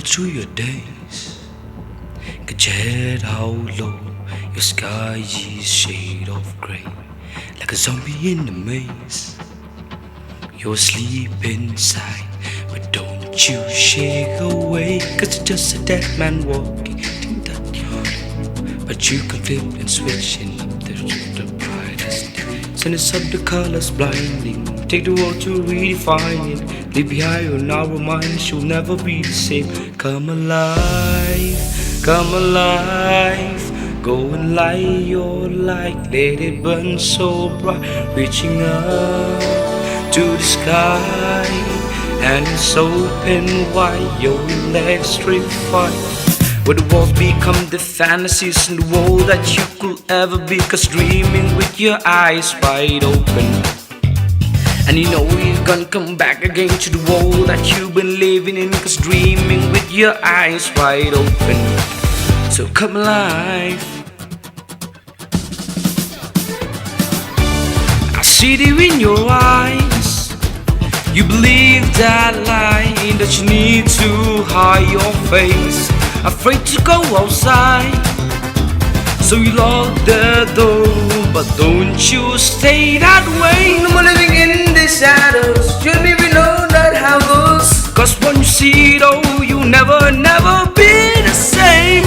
through your days. Get your head how low, your sky is shade of grey, like a zombie in a maze. You're asleep inside, but don't you shake away, 'cause you're just a dead man walking. But you can flip and switch and up the brightest. Sentence of the colors blinding. Take the world to redefine it. Leave behind your narrow minds, you'll never be the same. Come alive, come alive. Go and light your light, let it burn so bright, reaching up to the sky. And it's open wide, your electrified. Where the walls become the fantasies in the world that you could ever be. 'Cause dreaming with your eyes wide open, and you know you're gonna come back again to the world that you've been living in. 'Cause dreaming with your eyes wide open. So come alive. I see it in your eyes. You believe that lie, that you need to hide your face, afraid to go outside, so you lock the door. But don't you stay that way. No more living in the shadows. You don't even know that how it goes. 'Cause when you see it, oh, you never be the same.